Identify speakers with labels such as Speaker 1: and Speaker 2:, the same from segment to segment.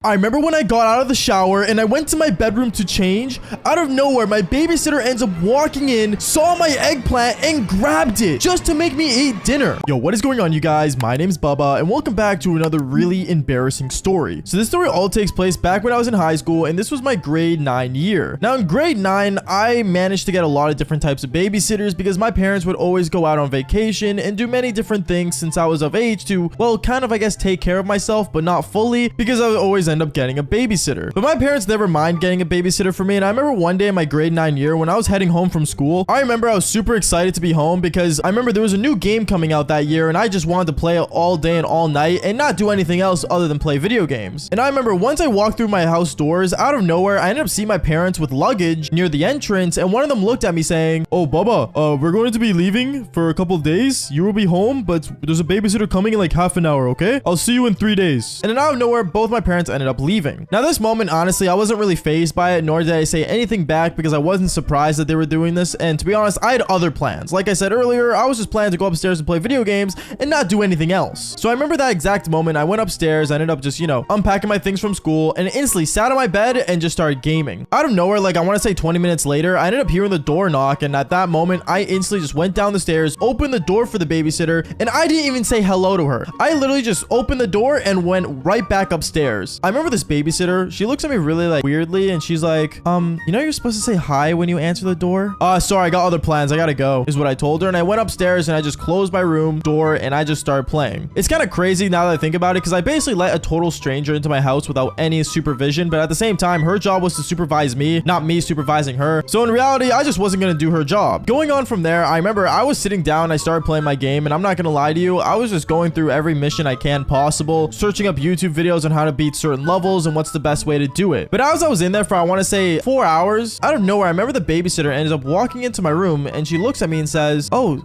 Speaker 1: I remember when I got out of the shower and I went to my bedroom to change. Out of nowhere, my babysitter ends up walking in, saw my eggplant, and grabbed it just to make me eat dinner. Yo, what is going on, you guys? My name's Bubba, and welcome back to another really embarrassing story. So this story all takes place back when I was in high school, and this was my grade 9 year. Now, in grade 9, I managed to get a lot of different types of babysitters because my parents would always go out on vacation and do many different things since I was of age to, well, kind of, I guess, take care of myself, but not fully because I would always end up getting a babysitter. But my parents never mind getting a babysitter for me, and I remember one day in my grade 9 year when I was heading home from school, I remember I was super excited to be home because I remember there was a new game coming out that year and I just wanted to play it all day and all night and not do anything else other than play video games. And I remember once I walked through my house doors, out of nowhere, I ended up seeing my parents with luggage near the entrance, and one of them looked at me saying, "Oh, Bubba, we're going to be leaving for a couple days. You will be home, but there's a babysitter coming in like half an hour, okay? I'll see you in 3 days." And then out of nowhere, both my parents ended up leaving. Now, this moment, honestly, I wasn't really fazed by it, nor did I say anything back because I wasn't surprised that they were doing this. And to be honest, I had other plans. Like I said earlier, I was just planning to go upstairs and play video games and not do anything else. So I remember that exact moment. I went upstairs, I ended up just, unpacking my things from school and instantly sat on my bed and just started gaming. Out of nowhere, like I want to say 20 minutes later, I ended up hearing the door knock. And at that moment, I instantly just went down the stairs, opened the door for the babysitter, and I didn't even say hello to her. I literally just opened the door and went right back upstairs. I remember this babysitter, she looks at me really like weirdly and she's like, you're supposed to say hi when you answer the door. Sorry, I got other plans, I gotta go, is what I told her. And I went upstairs and I just closed my room door and I just started playing. It's kind of crazy now that I think about it because I basically let a total stranger into my house without any supervision, but at the same time her job was to supervise me, not me supervising her. So in reality, I just wasn't gonna do her job. Going on from there, I remember I was sitting down, I started playing my game, and I'm not gonna lie to you, I was just going through every mission I can possible, searching up YouTube videos on how to beat certain levels and what's the best way to do it. But as I was in there for, I want to say 4 hours, out of nowhere, I remember the babysitter ended up walking into my room and she looks at me and says, "Oh,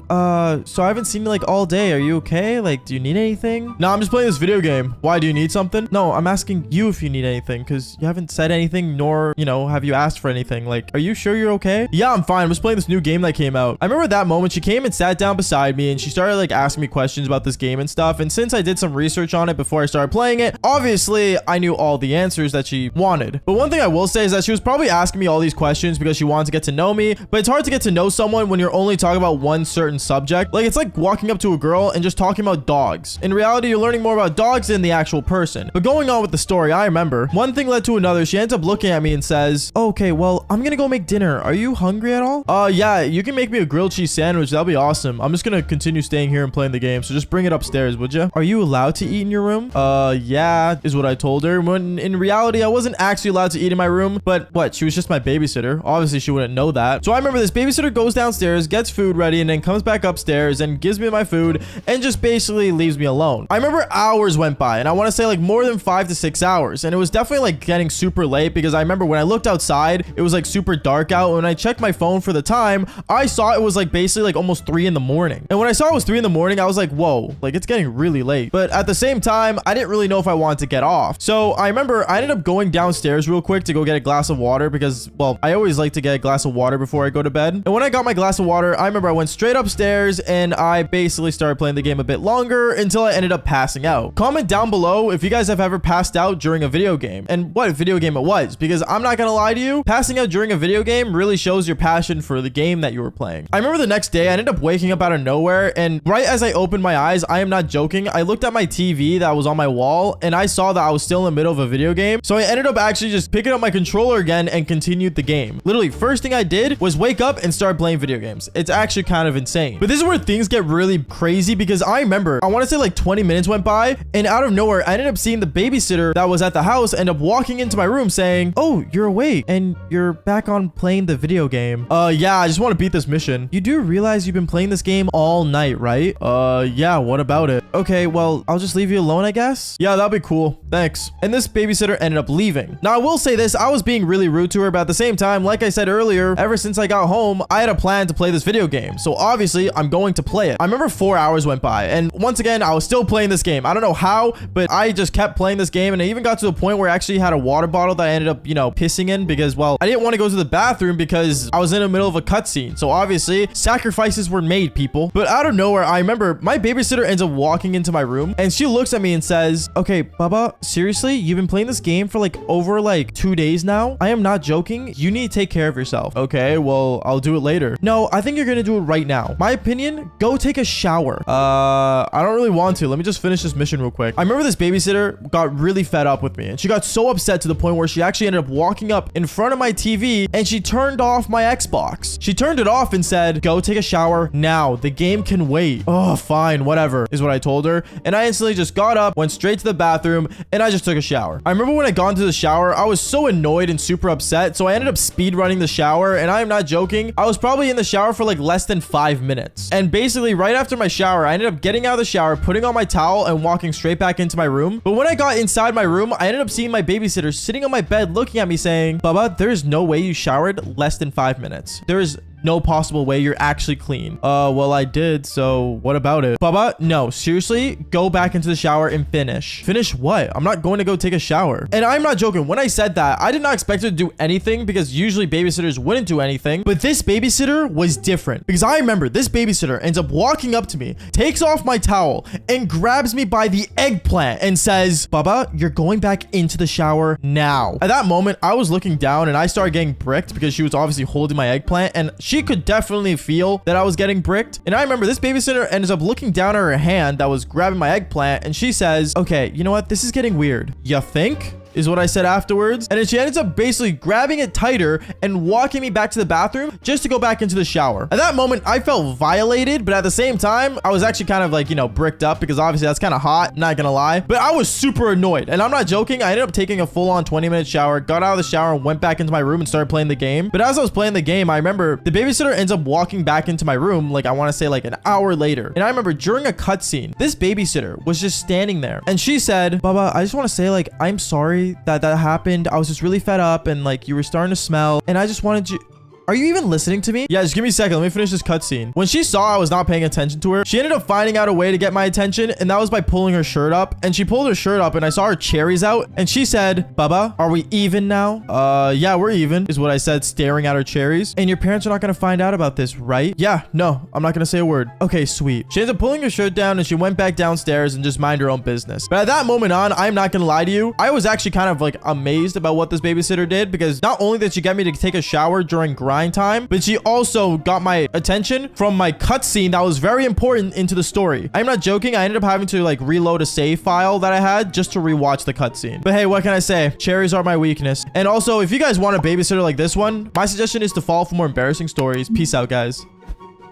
Speaker 1: so I haven't seen you like all day. Are you okay? Like, do you need anything?" "No, I'm just playing this video game." "Why, do you need something?" "No, I'm asking you if you need anything because you haven't said anything, nor, have you asked for anything. Like, are you sure you're okay?" "Yeah, I'm fine. I'm just playing this new game that came out." I remember at that moment, she came and sat down beside me and she started like asking me questions about this game and stuff. And since I did some research on it before I started playing it, obviously I knew all the answers that she wanted. But one thing I will say is that she was probably asking me all these questions because she wanted to get to know me, but it's hard to get to know someone when you're only talking about one certain subject. Like, it's like walking up to a girl and just talking about dogs. In reality, you're learning more about dogs than the actual person. But going on with the story, I remember one thing led to another. She ends up looking at me and says, "Okay, well, I'm gonna go make dinner. Are you hungry at all?" Yeah, you can make me a grilled cheese sandwich. That'll be awesome. I'm just gonna continue staying here and playing the game, so just bring it upstairs, would you?" "Are you allowed to eat in your room?" Yeah, is what I told her. When in reality, I wasn't actually allowed to eat in my room, but what? She was just my babysitter. Obviously, she wouldn't know that. So I remember this babysitter goes downstairs, gets food ready, and then comes back upstairs and gives me my food and just basically leaves me alone. I remember hours went by, and I want to say like more than 5 to 6 hours. And it was definitely like getting super late because I remember when I looked outside, it was like super dark out. When I checked my phone for the time, I saw it was like basically like almost 3 in the morning. And when I saw it was 3 in the morning, I was like, whoa, like it's getting really late. But at the same time, I didn't really know if I wanted to get off. So I remember I ended up going downstairs real quick to go get a glass of water because, well, I always like to get a glass of water before I go to bed. And when I got my glass of water, I remember I went straight upstairs and I basically started playing the game a bit longer until I ended up passing out. Comment down below if you guys have ever passed out during a video game and what video game it was, because I'm not gonna lie to you, passing out during a video game really shows your passion for the game that you were playing. I remember the next day I ended up waking up out of nowhere, and right as I opened my eyes, I am not joking, I looked at my TV that was on my wall and I saw that I was still in the middle of a video game. So I ended up actually just picking up my controller again and continued the game. Literally, first thing I did was wake up and start playing video games. It's actually kind of insane. But this is where things get really crazy because I remember, I want to say like 20 minutes went by and out of nowhere, I ended up seeing the babysitter that was at the house end up walking into my room saying, "Oh, you're awake and you're back on playing the video game." Yeah, I just want to beat this mission." "You do realize you've been playing this game all night, right?" Yeah, what about it?" "Okay, well, I'll just leave you alone, I guess." "Yeah, that'll be cool. Thanks." And this babysitter ended up leaving. Now, I will say this, I was being really rude to her, but at the same time, like I said earlier, ever since I got home, I had a plan to play this video game. So obviously, I'm going to play it. I remember 4 hours went by, and once again, I was still playing this game. I don't know how, but I just kept playing this game, and I even got to the point where I actually had a water bottle that I ended up, pissing in because, well, I didn't want to go to the bathroom because I was in the middle of a cutscene. So obviously, sacrifices were made, people. But out of nowhere, I remember my babysitter ends up walking into my room, and she looks at me and says, "Okay, Bubba, seriously? seriously, you've been playing this game for like over like 2 days now. I am not joking. You need to take care of yourself. Okay, well, I'll do it later. No, I think you're gonna do it right now. My opinion, go take a shower. I don't really want to. Let me just finish this mission real quick. I remember this babysitter got really fed up with me, and she got so upset to the point where she actually ended up walking up in front of my TV and she turned off my Xbox. She turned it off and said, go take a shower now. The game can wait. Oh, fine, whatever, is what I told her. And I instantly just got up, went straight to the bathroom, and I just took a shower. I remember when I got into the shower, I was so annoyed and super upset, so I ended up speed running the shower, and I am not joking. I was probably in the shower for like less than 5 minutes. And basically right after my shower, I ended up getting out of the shower, putting on my towel, and walking straight back into my room. But when I got inside my room, I ended up seeing my babysitter sitting on my bed looking at me saying, Bubba, there is no way you showered less than 5 minutes. There is no possible way you're actually clean. Well, I did, so what about it? Bubba, no, seriously, go back into the shower and finish. Finish what? I'm not going to go take a shower. And I'm not joking. When I said that, I did not expect her to do anything because usually babysitters wouldn't do anything. But this babysitter was different because I remember this babysitter ends up walking up to me, takes off my towel, and grabs me by the eggplant and says, Bubba, you're going back into the shower now. At that moment, I was looking down and I started getting bricked because she was obviously holding my eggplant, and she could definitely feel that I was getting bricked. And I remember this babysitter ends up looking down at her hand that was grabbing my eggplant, and she says, okay, you know what? This is getting weird. You think? Is what I said afterwards. And then she ends up basically grabbing it tighter and walking me back to the bathroom just to go back into the shower. At that moment, I felt violated, but at the same time, I was actually kind of like, you know, bricked up because obviously that's kind of hot, not gonna lie. But I was super annoyed, and I'm not joking. I ended up taking a full-on 20-minute shower, got out of the shower, and went back into my room and started playing the game. But as I was playing the game, I remember the babysitter ends up walking back into my room, like I want to say like an hour later. And I remember during a cutscene, this babysitter was just standing there, and she said, Bubba, I just want to say, like, I'm sorry that happened. I was just really fed up, and like you were starting to smell, and I just wanted you. Are you even listening to me? Yeah, just give me a second. Let me finish this cutscene. When she saw I was not paying attention to her, she ended up finding out a way to get my attention, and that was by pulling her shirt up. And she pulled her shirt up, and I saw her cherries out, and she said, Bubba, are we even now? Yeah, we're even, is what I said, staring at her cherries. And your parents are not gonna find out about this, right? Yeah, no, I'm not gonna say a word. Okay, sweet. She ended up pulling her shirt down, and she went back downstairs and just mind her own business. But at that moment on, I'm not gonna lie to you, I was actually kind of like amazed about what this babysitter did, because not only did she get me to take a shower during grind time, but she also got my attention from my cutscene that was very important into the story. I'm not joking. I ended up having to like reload a save file that I had just to rewatch the cutscene. But hey, what can I say? Cherries are my weakness. And also, if you guys want a babysitter like this one, my suggestion is to follow for more embarrassing stories. Peace out, guys.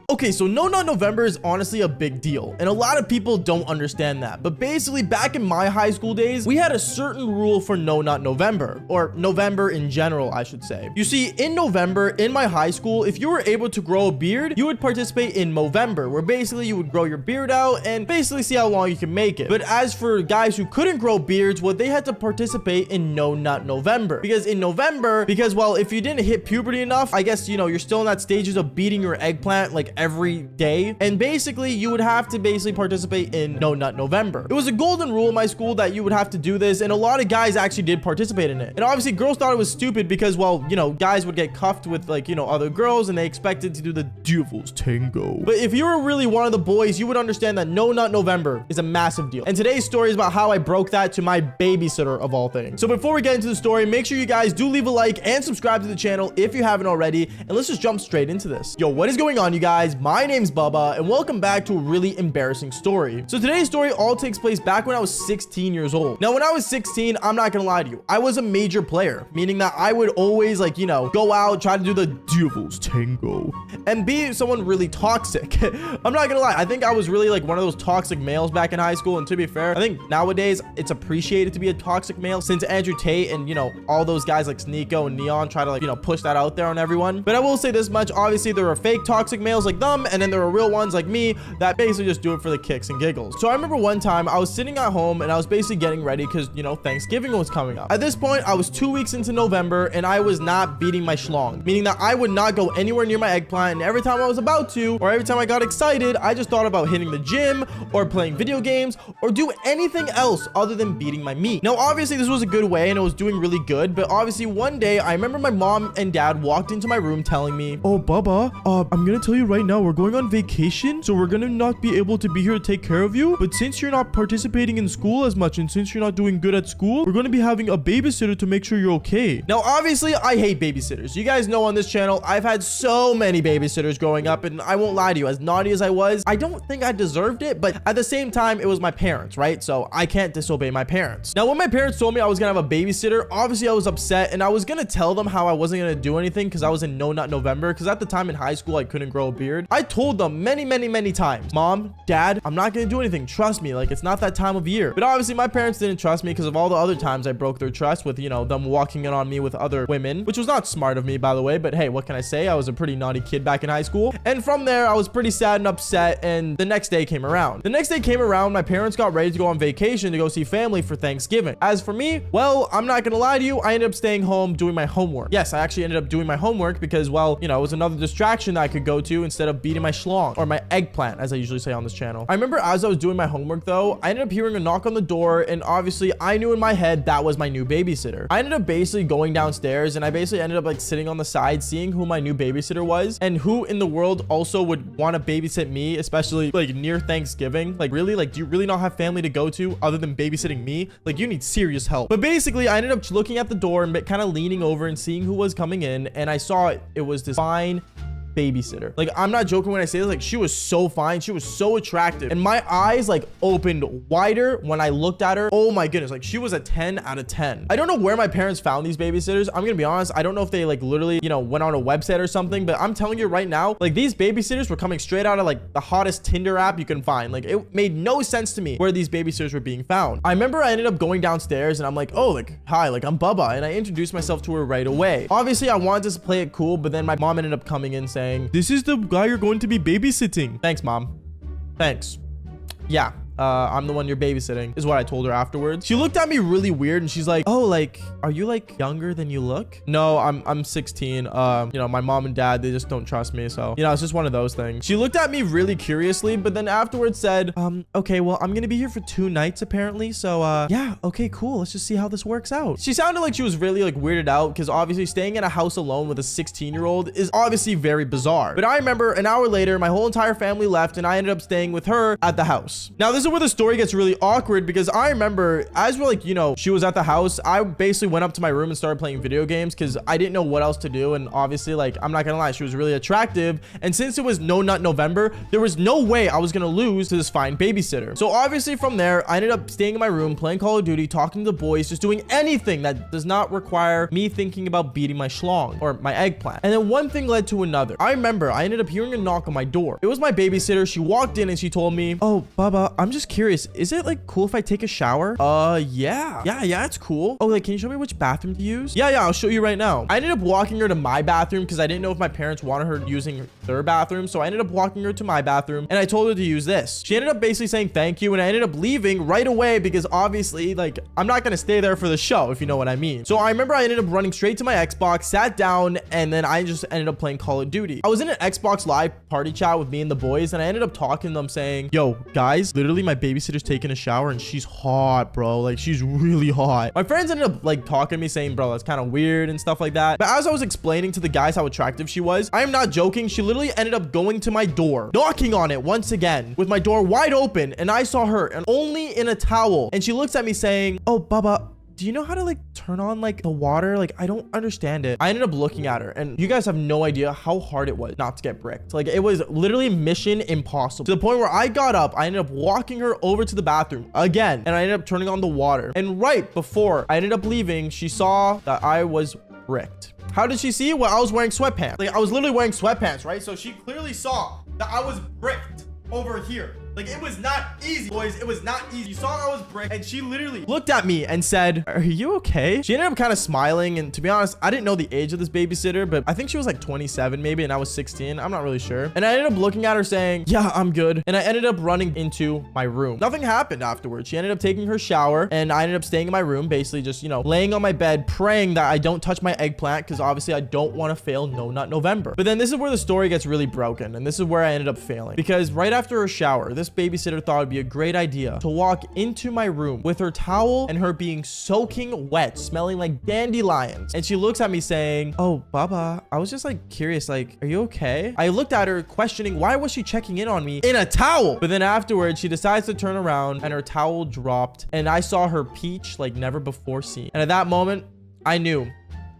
Speaker 1: Okay, so No Nut November is honestly a big deal, and a lot of people don't understand that. But basically, back in my high school days, we had a certain rule for No Nut November, or November in general, I should say. You see, in November, in my high school, if you were able to grow a beard, you would participate in Movember, where basically you would grow your beard out and basically see how long you can make it. But as for guys who couldn't grow beards, well, they had to participate in No Nut November. Because in November, well, if you didn't hit puberty enough, I guess, you know, you're still in that stages of beating your eggplant, like, every day, and basically you would have to basically participate in No Nut November. It was a golden rule in my school that you would have to do this, and a lot of guys actually did participate in it. And obviously girls thought it was stupid because, well, you know, guys would get cuffed with, like, you know, other girls, and they expected to do the devil's tango. But if you were really one of the boys, you would understand that No Nut November is a massive deal. And today's story is about how I broke that to my babysitter of all things. So before we get into the story, make sure you guys do leave a like and subscribe to the channel if you haven't already, and let's just jump straight into this. Yo, what is going on, you guys? My name's Bubba, and welcome back to a really embarrassing story. So today's story all takes place back when I was 16 years old. Now, when I was 16, I'm not gonna lie to you, I was a major player, meaning that I would always, like, you know, go out, try to do the devil's tango, and be someone really toxic. I'm not gonna lie, I think I was really like one of those toxic males back in high school, and to be fair, I think nowadays it's appreciated to be a toxic male since Andrew Tate and, you know, all those guys like Sneeko and Neon try to, like, you know, push that out there on everyone. But I will say this much, obviously there are fake toxic males like them, and then there are real ones like me that basically just do it for the kicks and giggles. So I remember one time I was sitting at home and I was basically getting ready because, you know, Thanksgiving was coming up. At this point, I was 2 weeks into November and I was not beating my schlong, meaning that I would not go anywhere near my eggplant, and every time I was about to, or every time I got excited, I just thought about hitting the gym or playing video games or do anything else other than beating my meat. Now, obviously this was a good way and it was doing really good, but obviously one day I remember my mom and dad walked into my room telling me, oh, Bubba, I'm gonna tell you right right now, we're going on vacation, so we're gonna not be able to be here to take care of you. But since you're not participating in school as much, and since you're not doing good at school, we're gonna be having a babysitter to make sure you're okay. Now, obviously, I hate babysitters. You guys know on this channel, I've had so many babysitters growing up, and I won't lie to you, as naughty as I was, I don't think I deserved it, but at the same time, it was my parents, right? So I can't disobey my parents. Now, when my parents told me I was gonna have a babysitter, obviously I was upset, and I was gonna tell them how I wasn't gonna do anything because I was in No Nut November, because at the time in high school, I couldn't grow a beard. I told them many times, Mom, Dad, I'm not gonna do anything. Trust me, like, it's not that time of year. But obviously, my parents didn't trust me because of all the other times I broke their trust with, you know, them walking in on me with other women, which was not smart of me, by the way. But hey, what can I say? I was a pretty naughty kid back in high school. And from there, I was pretty sad and upset. And the next day came around. My parents got ready to go on vacation to go see family for Thanksgiving. As for me, well, I'm not gonna lie to you, I ended up staying home doing my homework. Yes, I actually ended up doing my homework because, well, you know, it was another distraction that I could go to instead of beating my schlong, or my eggplant, as I usually say on this channel. I remember as I was doing my homework though, I ended up hearing a knock on the door, and obviously I knew in my head that was my new babysitter. I ended up basically going downstairs, and I basically ended up like sitting on the side, seeing who my new babysitter was, and who in the world also would want to babysit me, especially like near Thanksgiving. Like, really? Like, do you really not have family to go to other than babysitting me? Like, you need serious help. But basically, I ended up looking at the door and kind of leaning over and seeing who was coming in, and I saw it was this fine babysitter. Like, I'm not joking when I say this. Like, she was so fine, she was so attractive, and my eyes like opened wider when I looked at her. Oh my goodness, like, she was a 10 out of 10. I don't know where my parents found these babysitters. I'm gonna be honest, I don't know if they like literally, you know, went on a website or something, but I'm telling you right now, like, these babysitters were coming straight out of like the hottest Tinder app you can find. Like, it made no sense to me where these babysitters were being found. I remember I ended up going downstairs, and I'm like, oh, like, hi, like, I'm Bubba, and I introduced myself to her right away. Obviously, I wanted to play it cool, but then my mom ended up coming in saying, this is the guy you're going to be babysitting. Thanks, Mom. Thanks. Yeah. I'm the one you're babysitting, is what I told her afterwards. She looked at me really weird, and she's like, oh, like, are you like younger than you look? No, I'm 16. You know, my mom and dad, they just don't trust me. So, you know, it's just one of those things. She looked at me really curiously, but then afterwards said, okay, well, I'm gonna be here for 2 nights apparently. So, yeah, okay, cool. Let's just see how this works out. She sounded like she was really like weirded out, because obviously staying in a house alone with a 16-year-old is obviously very bizarre. But I remember an hour later, my whole entire family left, and I ended up staying with her at the house. Now, this is where the story gets really awkward, because I remember as we're like, you know, she was at the house, I basically went up to my room and started playing video games because I didn't know what else to do. And obviously, like, I'm not gonna lie, she was really attractive, and since it was No Nut November, there was no way I was gonna lose to this fine babysitter. So obviously from there, I ended up staying in my room, playing Call of Duty, talking to the boys, just doing anything that does not require me thinking about beating my schlong or my eggplant. And then one thing led to another. I remember I ended up hearing a knock on my door. It was my babysitter. She walked in and she told me, oh, Baba, I'm just curious, is it like cool if I take a shower? Yeah, it's cool. Oh, like, can you show me which bathroom to use? Yeah, I'll show you right now. I ended up walking her to my bathroom because I didn't know if my parents wanted her using their bathroom. So I ended up walking her to my bathroom, and I told her to use this. She ended up basically saying thank you, and I ended up leaving right away because obviously, like, I'm not gonna stay there for the show, if you know what I mean. So I remember I ended up running straight to my Xbox, sat down, and then I just ended up playing Call of Duty. I was in an Xbox Live party chat with me and the boys, and I ended up talking to them saying, yo, guys, literally my babysitter's taking a shower, and she's hot, bro. Like, she's really hot. My friends ended up like talking to me saying, bro, that's kind of weird and stuff like that. But as I was explaining to the guys how attractive she was, I am not joking, she literally ended up going to my door, knocking on it once again with my door wide open, and I saw her, and only in a towel, and she looks at me saying, oh, Baba, do you know how to like turn on like the water? Like, I don't understand it. I ended up looking at her, and you guys have no idea how hard it was not to get bricked. Like, it was literally mission impossible, to the point where I got up, I ended up walking her over to the bathroom again, and I ended up turning on the water. And right before I ended up leaving, she saw that I was bricked. How did she see? Well, I was wearing sweatpants. Like, I was literally wearing sweatpants, right? So she clearly saw that I was bricked over here. Like, it was not easy, boys. It was not easy. You saw I was bricked, and she literally looked at me and said, are you okay? She ended up kind of smiling, and to be honest, I didn't know the age of this babysitter, but I think she was like 27 maybe, and I was 16. I'm not really sure. And I ended up looking at her saying, yeah, I'm good. And I ended up running into my room. Nothing happened afterwards. She ended up taking her shower, and I ended up staying in my room, basically just, you know, laying on my bed, praying that I don't touch my eggplant, because obviously I don't want to fail No Nut November. But then this is where the story gets really broken, and this is where I ended up failing, because right after her shower, this babysitter thought it'd be a great idea to walk into my room with her towel and her being soaking wet, smelling like dandelions. And she looks at me saying, "Oh, Baba, I was just like curious, like, are you okay?" I looked at her questioning why was she checking in on me in a towel? But then afterwards, she decides to turn around and her towel dropped and I saw her peach like never before seen. And at that moment, I knew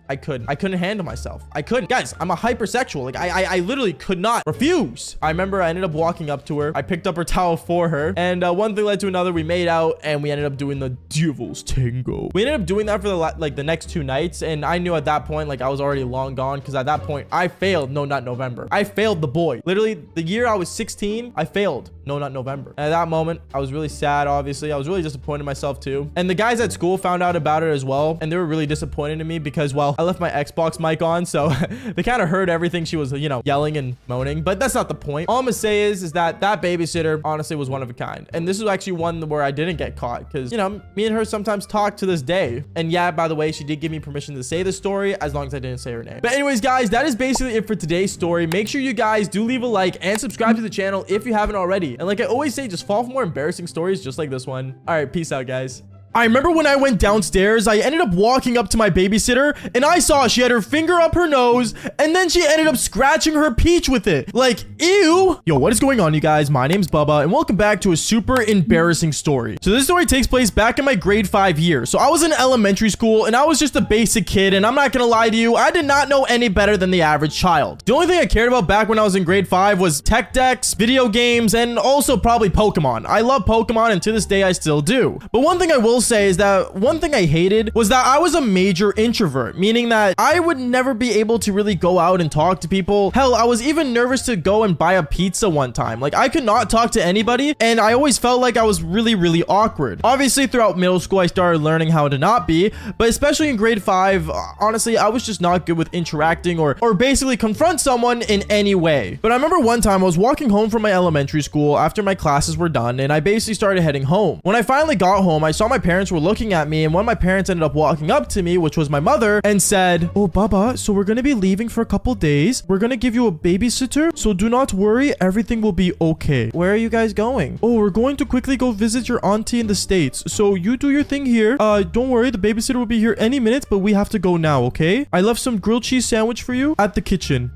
Speaker 1: I couldn't handle myself. I couldn't. Guys, I'm a hypersexual. Like, I literally could not refuse. I remember I ended up walking up to her. I picked up her towel for her. And one thing led to another. We made out and we ended up doing the devil's tango. We ended up doing that for the next 2 nights. And I knew at that point, like, I was already long gone. Because at that point, I failed No Nut November. I failed the boy. Literally, the year I was 16, I failed No Nut November. And at that moment, I was really sad, obviously. I was really disappointed in myself, too. And the guys at school found out about it as well. And they were really disappointed in me because, well, I left my Xbox mic on, so they kind of heard everything she was, you know, yelling and moaning, but that's not the point. All I'm gonna say is that babysitter honestly was one of a kind. And this is actually one where I didn't get caught because, you know, me and her sometimes talk to this day. And yeah, by the way, she did give me permission to say the story as long as I didn't say her name. But anyways, guys, that is basically it for today's story. Make sure you guys do leave a like and subscribe to the channel if you haven't already. And like I always say, just follow for more embarrassing stories just like this one. All right, peace out, guys. I remember when I went downstairs, I ended up walking up to my babysitter and I saw she had her finger up her nose and then she ended up scratching her peach with it. Like, ew. Yo, what is going on, you guys? My name's Bubba and welcome back to a super embarrassing story. So this story takes place back in my grade 5 year. So I was in elementary school and I was just a basic kid, and I'm not gonna lie to you, I did not know any better than the average child. The only thing I cared about back when I was in grade 5 was tech decks, video games, and also probably Pokemon. I love Pokemon and to this day I still do. But one thing I will say is that one thing I hated was that I was a major introvert, meaning that I would never be able to really go out and talk to people. Hell, I was even nervous to go and buy a pizza one time. Like, I could not talk to anybody, and I always felt like I was really awkward. Obviously, throughout middle school, I started learning how to not be, but especially in grade 5, honestly, I was just not good with interacting or basically confront someone in any way. But I remember one time I was walking home from my elementary school after my classes were done, and I basically started heading home. When I finally got home, I saw my parents were looking at me, and one of my parents ended up walking up to me, which was my mother, and said, "Oh, Baba, so we're gonna be leaving for a couple days. We're gonna give you a babysitter, so do not worry, everything will be okay." "Where are you guys going?" "Oh, we're going to quickly go visit your auntie in the States, so you do your thing here. Don't worry, the babysitter will be here any minute, but we have to go now, okay? I left some grilled cheese sandwich for you at the kitchen."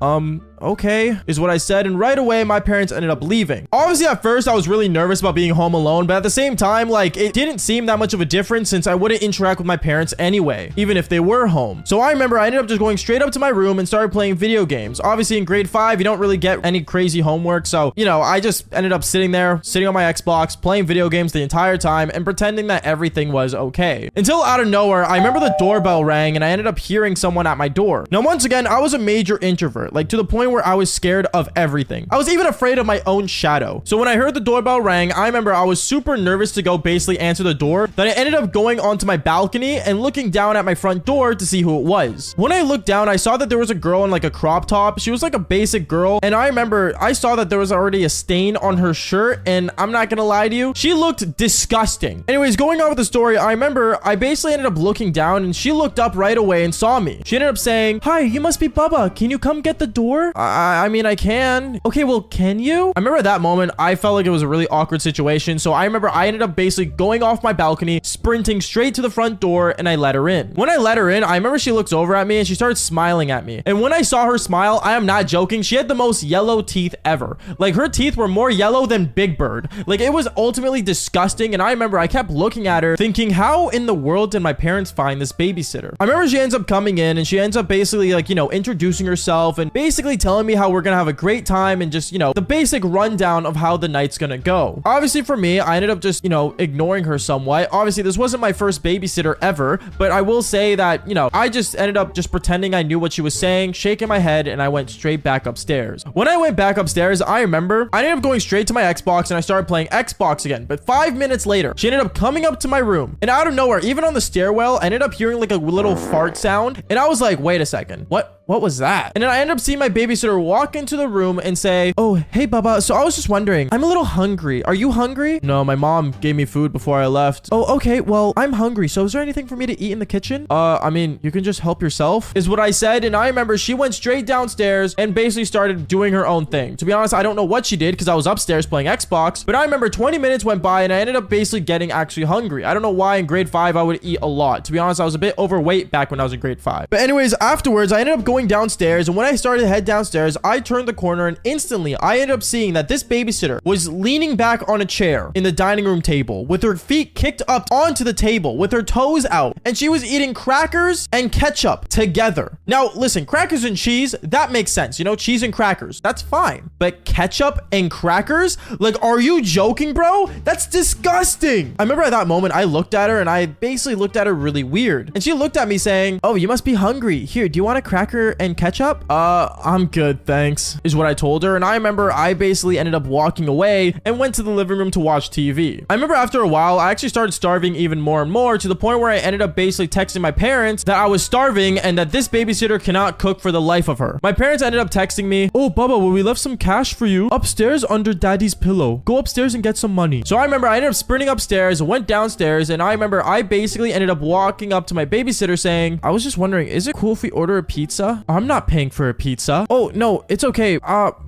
Speaker 1: Okay, is what I said, and right away my parents ended up leaving. Obviously at first I was really nervous about being home alone, but at the same time, like, it didn't seem that much of a difference since I wouldn't interact with my parents anyway, even if they were home. So I remember I ended up just going straight up to my room and started playing video games. Obviously in grade 5 you don't really get any crazy homework, so you know, I just ended up sitting on my Xbox playing video games the entire time and pretending that everything was okay. Until out of nowhere, I remember the doorbell rang and I ended up hearing someone at my door. Now once again, I was a major introvert, like to the point where I was scared of everything. I was even afraid of my own shadow. So when I heard the doorbell rang, I remember I was super nervous to go basically answer the door. Then I ended up going onto my balcony and looking down at my front door to see who it was. When I looked down, I saw that there was a girl in like a crop top. She was like a basic girl, and I remember I saw that there was already a stain on her shirt, and I'm not gonna lie to you, she looked disgusting. Anyways, going on with the story, I remember I basically ended up looking down and she looked up right away and saw me. She ended up saying, "Hi, you must be Bubba. Can you come get the door?" I mean, I can. "Okay, well, can you?" I remember at that moment, I felt like it was a really awkward situation. So I remember I ended up basically going off my balcony, sprinting straight to the front door, and I let her in. When I let her in, I remember she looks over at me and she started smiling at me. And when I saw her smile, I am not joking, she had the most yellow teeth ever. Like, her teeth were more yellow than Big Bird. Like, it was ultimately disgusting. And I remember I kept looking at her thinking, how in the world did my parents find this babysitter? I remember she ends up coming in and she ends up basically, like, you know, introducing herself and basically telling me how we're gonna have a great time and just, you know, the basic rundown of how the night's gonna go. Obviously for me, I ended up just, you know, ignoring her somewhat. Obviously this wasn't my first babysitter ever, but I will say that, you know, I just ended up just pretending I knew what she was saying, shaking my head, and I went straight back upstairs. When I went back upstairs, I remember I ended up going straight to my Xbox and I started playing Xbox again. But 5 minutes later, she ended up coming up to my room, and out of nowhere, even on the stairwell, I ended up hearing like a little fart sound, and I was like, wait a second, what what was that? And then I ended up seeing my babysitter walk into the room and say, oh, hey, Baba. So I was just wondering, I'm a little hungry. Are you hungry? No, my mom gave me food before I left. Oh, okay. Well, I'm hungry. So is there anything for me to eat in the kitchen? I mean, you can just help yourself, is what I said. And I remember she went straight downstairs and basically started doing her own thing. To be honest, I don't know what she did because I was upstairs playing Xbox, but I remember 20 minutes went by and I ended up basically getting actually hungry. I don't know why in grade 5 I would eat a lot. To be honest, I was a bit overweight back when I was in grade 5. But anyways, afterwards, I ended up going downstairs, and when I started to head downstairs, I turned the corner and instantly I ended up seeing that this babysitter was leaning back on a chair in the dining room table with her feet kicked up onto the table with her toes out, and she was eating crackers and ketchup together. Now, listen, crackers and cheese, that makes sense. You know, cheese and crackers, that's fine. But ketchup and crackers? Like, are you joking, bro? That's disgusting. I remember at that moment, I looked at her and I basically looked at her really weird. And she looked at me saying, oh, you must be hungry. Here, do you want a cracker and ketchup? I'm good, thanks, is what I told her. And I remember I basically ended up walking away and went to the living room to watch TV. I remember after a while, I actually started starving even more and more, to the point where I ended up basically texting my parents that I was starving and that this babysitter cannot cook for the life of her. My parents ended up texting me, oh, Bubba, well, we left some cash for you upstairs under daddy's pillow. Go upstairs and get some money. So I remember I ended up sprinting upstairs, went downstairs, and I remember I basically ended up walking up to my babysitter saying, I was just wondering, is it cool if we order a pizza? I'm not paying for a pizza. Oh, no, it's okay.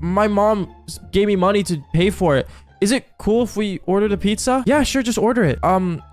Speaker 1: My mom gave me money to pay for it. Is it cool if we ordered a pizza? Yeah, sure, just order it.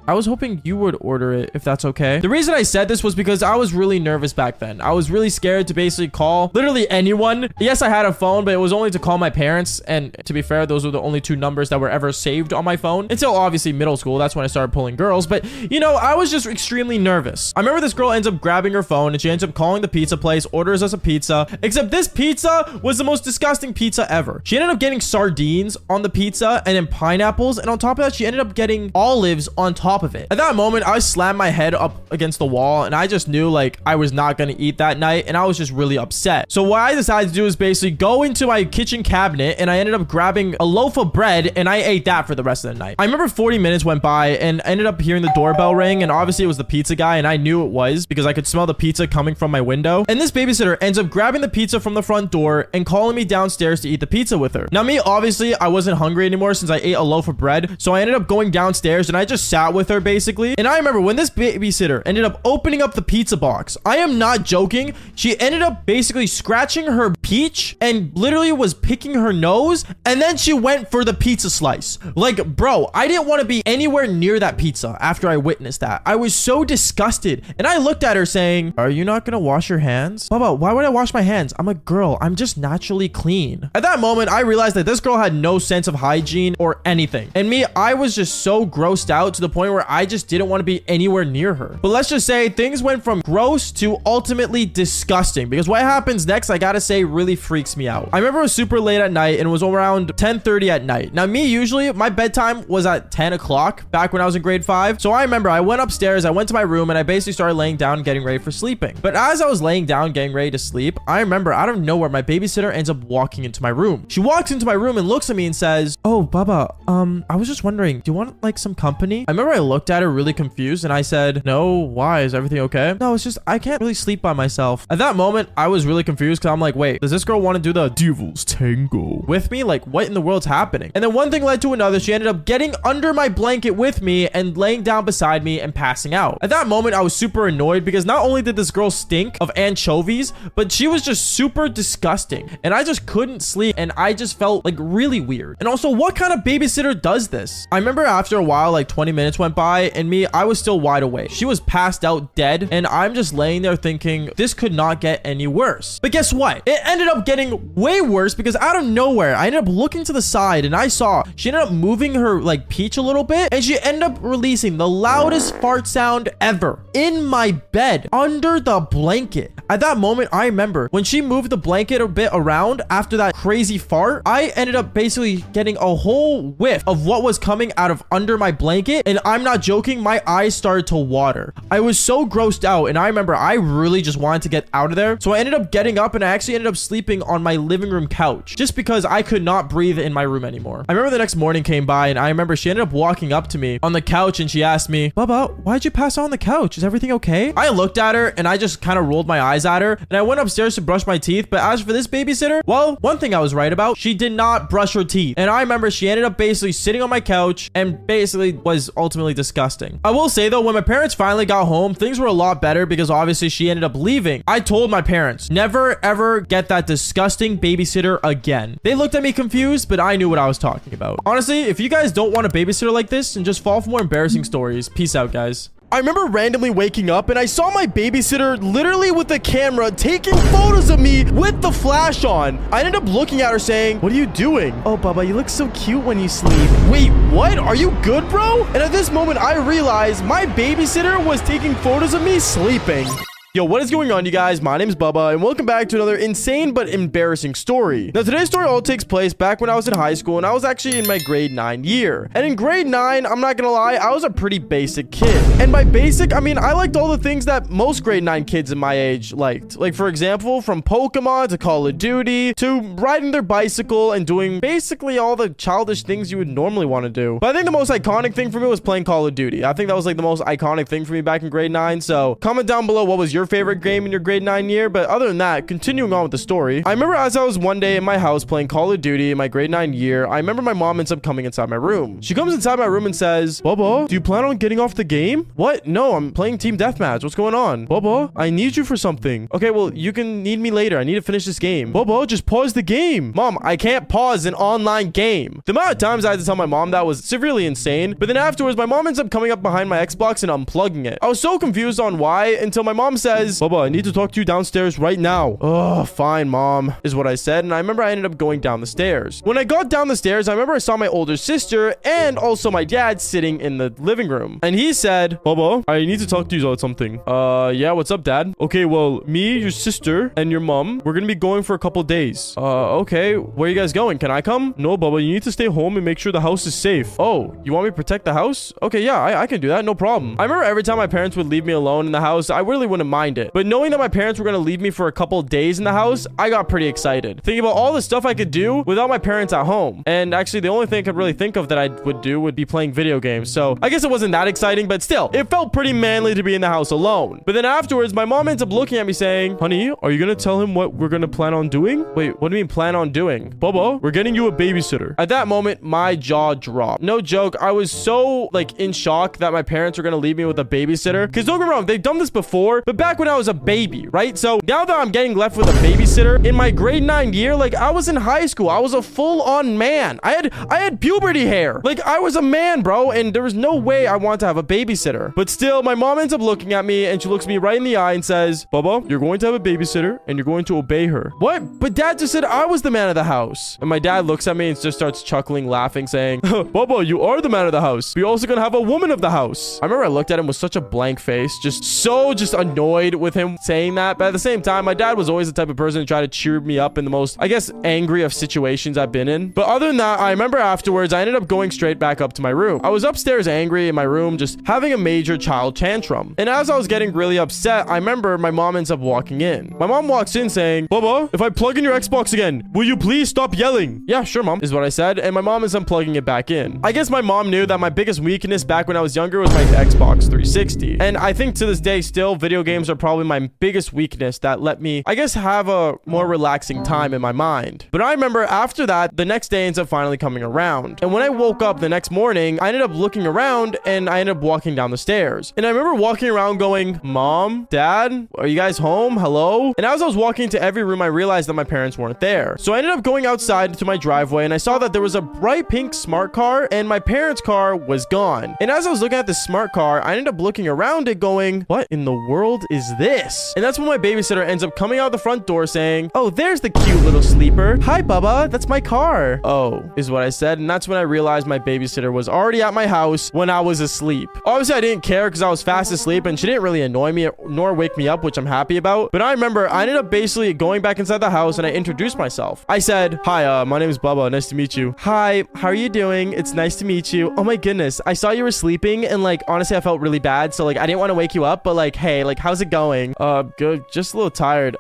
Speaker 1: I was hoping you would order it, if that's okay. The reason I said this was because I was really nervous back then. I was really scared to basically call literally anyone. Yes, I had a phone, but it was only to call my parents. And to be fair, those were the only 2 numbers that were ever saved on my phone until obviously middle school. That's when I started pulling girls. But, you know, I was just extremely nervous. I remember this girl ends up grabbing her phone and she ends up calling the pizza place, orders us a pizza. Except this pizza was the most disgusting pizza ever. She ended up getting sardines on the pizza and then pineapples. And on top of that, she ended up getting olives on top of it. At that moment, I slammed my head up against the wall and I just knew like I was not going to eat that night, and I was just really upset. So what I decided to do is basically go into my kitchen cabinet and I ended up grabbing a loaf of bread and I ate that for the rest of the night. I remember 40 minutes went by and I ended up hearing the doorbell ring, and obviously it was the pizza guy, and I knew it was because I could smell the pizza coming from my window. And this babysitter ends up grabbing the pizza from the front door and calling me downstairs to eat the pizza with her. Now me, obviously I wasn't hungry anymore since I ate a loaf of bread, so I ended up going downstairs and I just sat with her basically. And I remember when this babysitter ended up opening up the pizza box, I am not joking, she ended up basically scratching her peach and literally was picking her nose, and then she went for the pizza slice. Like, bro, I didn't want to be anywhere near that pizza after I witnessed that. I was so disgusted, and I looked at her saying, are you not gonna wash your hands? Baba, why would I wash my hands? I'm a girl. I'm just naturally clean. At that moment, I realized that this girl had no sense of hygiene or anything. And me, I was just so grossed out to the point where I just didn't want to be anywhere near her. But let's just say things went from gross to ultimately disgusting, because what happens next, I gotta say, really freaks me out. I remember it was super late at night and it was around 10:30 at night. Now me, usually my bedtime was at 10 o'clock back when I was in grade 5. So I remember I went upstairs, I went to my room, and I basically started laying down getting ready for sleeping. But as I was laying down getting ready to sleep, I remember out of nowhere my babysitter ends up walking into my room. She walks into my room and looks at me and says, oh, Baba, I was just wondering, do you want like some company? I remember I looked at her really confused and I said, no, why? Is everything okay? No, it's just I can't really sleep by myself. At that moment, I was really confused because I'm like, wait, does this girl want to do the devil's tango with me? Like, what in the world's happening? And then one thing led to another. She ended up getting under my blanket with me and laying down beside me and passing out. At that moment, I was super annoyed because not only did this girl stink of anchovies, but she was just super disgusting. And I just couldn't sleep and I just felt like really weird. And also, what kind of babysitter does this? I remember after a while, like 20 minutes went by and me, I was still wide awake. She was passed out dead and I'm just laying there thinking this could not get any worse. But guess what? It ended up getting way worse because out of nowhere, I ended up looking to the side and I saw she ended up moving her like peach a little bit and she ended up releasing the loudest fart sound ever in my bed under the blanket. At that moment, I remember when she moved the blanket a bit around after that crazy fart, I ended up basically getting a whole whiff of what was coming out of under my blanket, and I'm not joking, my eyes started to water. I was so grossed out, and I remember I really just wanted to get out of there. So I ended up getting up, and I actually ended up sleeping on my living room couch just because I could not breathe in my room anymore. I remember the next morning came by, and I remember she ended up walking up to me on the couch, and she asked me, Bubba, why'd you pass out on the couch? Is everything okay? I looked at her, and I just kind of rolled my eyes at her, and I went upstairs to brush my teeth. But as for this babysitter, well, one thing I was right about, she did not brush her teeth. And I remember she ended up basically sitting on my couch and basically was ultimately disgusting. I will say though, when my parents finally got home, things were a lot better because obviously she ended up leaving. I told my parents, never ever get that disgusting babysitter again. They looked at me confused, but I knew what I was talking about. Honestly, if you guys don't want a babysitter like this and just fall for more embarrassing stories, peace out, guys. I remember randomly waking up and I saw my babysitter literally with the camera taking photos of me with the flash on. I ended up looking at her saying, what are you doing? Oh, Bubba, you look so cute when you sleep. Wait, what? Are you good, bro? And at this moment, I realized my babysitter was taking photos of me sleeping. Yo, what is going on, you guys? My name is Bubba, and welcome back to another insane but embarrassing story. Now, today's story all takes place back when I was in high school, and I was actually in my grade 9 year. And in grade 9, I'm not gonna lie, I was a pretty basic kid. And by basic, I mean, I liked all the things that most grade 9 kids in my age liked. Like, for example, from Pokemon to Call of Duty to riding their bicycle and doing basically all the childish things you would normally want to do. But I think the most iconic thing for me was playing Call of Duty. I think that was like the most iconic thing for me back in grade 9. So comment down below what was your favorite game in your grade 9 year. But other than that, continuing on with the story, I remember as I was one day in my house playing Call of Duty in my grade 9 year, I remember my mom ends up coming inside my room. She comes inside my room and says, Bubba, do you plan on getting off the game? What? No, I'm playing team deathmatch. What's going on? Bubba, I need you for something. Okay, well, you can need me later. I need to finish this game. Bubba, just pause the game. Mom, I can't pause an online game. The amount of times I had to tell my mom that was severely insane. But then afterwards, my mom ends up coming up behind my Xbox and unplugging it. I was so confused on why until my mom says, Bubba, I need to talk to you downstairs right now. Oh, fine, mom, is what I said. And I remember I ended up going down the stairs. When I got down the stairs, I remember I saw my older sister and also my dad sitting in the living room. And he said, Bubba, I need to talk to you about something. Yeah, what's up, dad? Okay, well, me, your sister, and your mom, we're gonna be going for a couple days. Okay, where are you guys going? Can I come? No, Bubba, you need to stay home and make sure the house is safe. Oh, you want me to protect the house? Okay, yeah, I can do that, no problem. I remember every time my parents would leave me alone in the house, I really wouldn't mind it. But knowing that my parents were gonna leave me for a couple days in the house, I got pretty excited. Thinking about all the stuff I could do without my parents at home. And actually, the only thing I could really think of that I would do would be playing video games. So I guess it wasn't that exciting, but still, it felt pretty manly to be in the house alone. But then afterwards, my mom ends up looking at me saying, honey, are you gonna tell him what we're gonna plan on doing? Wait, what do you mean plan on doing? Bubba, we're getting you a babysitter. At that moment, my jaw dropped. No joke, I was so like in shock that my parents were gonna leave me with a babysitter. Because don't get me wrong, they've done this before, but back when I was a baby, right? So now that I'm getting left with a babysitter in my grade 9 year, like I was in high school, I was a full-on man. I had puberty hair. Like I was a man, bro, and there was no way I wanted to have a babysitter. But still, my mom ends up looking at me and she looks me right in the eye and says, Bubba, you're going to have a babysitter and you're going to obey her. What? But dad just said I was the man of the house. And my dad looks at me and just starts chuckling, laughing, saying, Bubba, you are the man of the house. We're also gonna have a woman of the house. I remember I looked at him with such a blank face, just annoyed with him saying that. But at the same time, my dad was always the type of person to try to cheer me up in the most, I guess, angry of situations I've been in. But other than that, I remember afterwards, I ended up going straight back up to my room. I was upstairs angry in my room, just having a major child tantrum. And as I was getting really upset, I remember my mom ends up walking in. My mom walks in saying, Bubba, if I plug in your Xbox again, will you please stop yelling? Yeah, sure, mom, is what I said. And my mom is unplugging it back in. I guess my mom knew that my biggest weakness back when I was younger was my Xbox 360. And I think to this day still, video games are probably my biggest weakness that let me, I guess, have a more relaxing time in my mind. But I remember after that, the next day ends up finally coming around. And when I woke up the next morning, I ended up looking around and I ended up walking down the stairs. And I remember walking around going, Mom, Dad, are you guys home? Hello? And as I was walking into every room, I realized that my parents weren't there. So I ended up going outside to my driveway and I saw that there was a bright pink smart car and my parents' car was gone. And as I was looking at the smart car, I ended up looking around it going, what in the world is is this? And that's when my babysitter ends up coming out the front door saying, oh, there's the cute little sleeper. Hi, Bubba. That's my car. Oh, is what I said. And that's when I realized my babysitter was already at my house when I was asleep. Obviously, I didn't care because I was fast asleep and she didn't really annoy me nor wake me up, which I'm happy about. But I remember I ended up basically going back inside the house and I introduced myself. I said, hi, my name is Bubba. Nice to meet you. Hi, how are you doing? It's nice to meet you. Oh my goodness. I saw you were sleeping and like, honestly, I felt really bad. So like, I didn't want to wake you up, but like, hey, like, how's it going? Good. Just a little tired.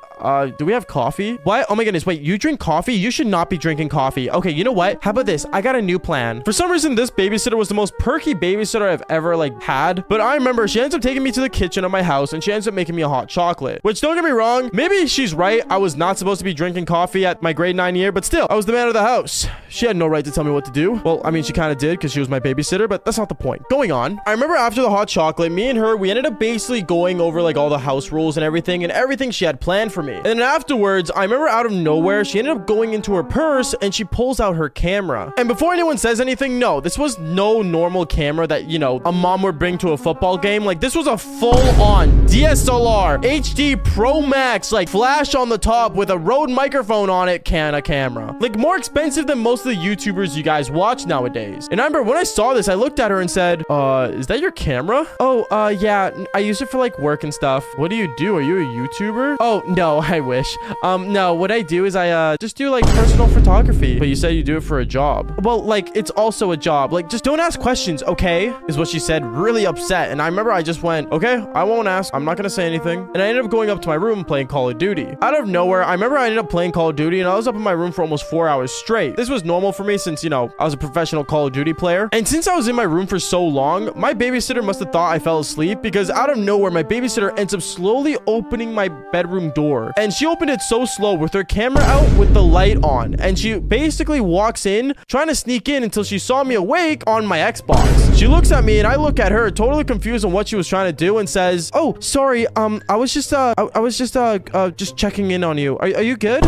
Speaker 1: Do we have coffee? What? Oh my goodness. Wait, you drink coffee? You should not be drinking coffee. Okay, you know what? How about this? I got a new plan. For some reason, this babysitter was the most perky babysitter I've ever like had. But I remember she ends up taking me to the kitchen of my house and she ends up making me a hot chocolate. Which, don't get me wrong, maybe she's right. I was not supposed to be drinking coffee at my grade 9 year, but still, I was the man of the house. She had no right to tell me what to do. Well, I mean, she kind of did because she was my babysitter, but that's not the point. Going on, I remember after the hot chocolate, me and her, we ended up basically going over like all the house rules and everything she had planned for me. And then afterwards, I remember out of nowhere, she ended up going into her purse and she pulls out her camera. And before anyone says anything, no, this was no normal camera that, you know, a mom would bring to a football game. Like, this was a full-on DSLR HD Pro Max, like flash on the top with a Rode microphone on it camera. Like, more expensive than most of the YouTubers you guys watch nowadays. And I remember when I saw this, I looked at her and said, is that your camera? Oh, yeah, I use it for like work and stuff. What do you do? Are you a YouTuber? Oh, no, I wish. No, what I do is I just do like personal photography. But you said you do it for a job. Well, like, it's also a job. Like, just don't ask questions, okay? Is what she said, really upset. And I remember I just went, okay, I won't ask. I'm not gonna say anything. And I ended up going up to my room and playing Call of Duty. Out of nowhere, I remember I ended up playing Call of Duty and I was up in my room for almost 4 hours straight. This was normal for me since, you know, I was a professional Call of Duty player. And since I was in my room for so long, my babysitter must have thought I fell asleep because out of nowhere, my babysitter ends up slowly opening my bedroom door. And she opened it so slow with her camera out with the light on. And she basically walks in, trying to sneak in until she saw me awake on my Xbox. She looks at me and I look at her, totally confused on what she was trying to do, and says, oh, sorry, I was just checking in on you. Are you good?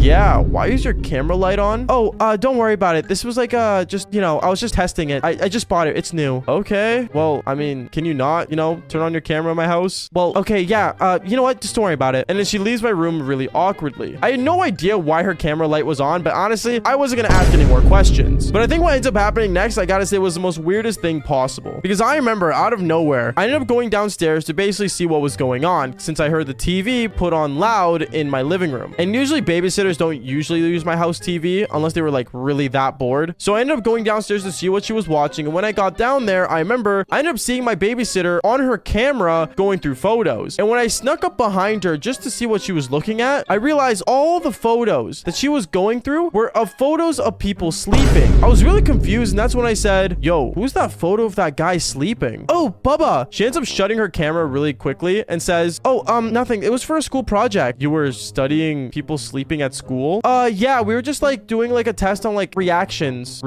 Speaker 1: Yeah. Why is your camera light on? Oh, don't worry about it. This was like, just, you know, I was just testing it. I just bought it. It's new. Okay. Well, I mean, can you not, you know, turn on your camera in my house? Well, okay, yeah. You know what? Just don't worry about it. And then she leaves my room really awkwardly. I had no idea why her camera light was on, but honestly, I wasn't gonna ask any more questions. But I think what ends up happening next, I gotta say, was the most weirdest thing possible. Because I remember out of nowhere, I ended up going downstairs to basically see what was going on, since I heard the TV put on loud in my living room. And usually babysitters don't usually use my house TV unless they were like really that bored. So I ended up going downstairs to see what she was watching. And when I got down there, I remember I ended up seeing my babysitter on her camera going through photos. And when I snuck up behind her just to see what she was looking at, I realized all the photos that she was going through were of photos of people sleeping. I was really confused, and that's when I said, yo, who's that photo of that guy sleeping? Oh, Bubba. She ends up shutting her camera really quickly and says, oh, nothing. It was for a school project. You were studying people sleeping at school? Yeah, we were just like doing like a test on like reactions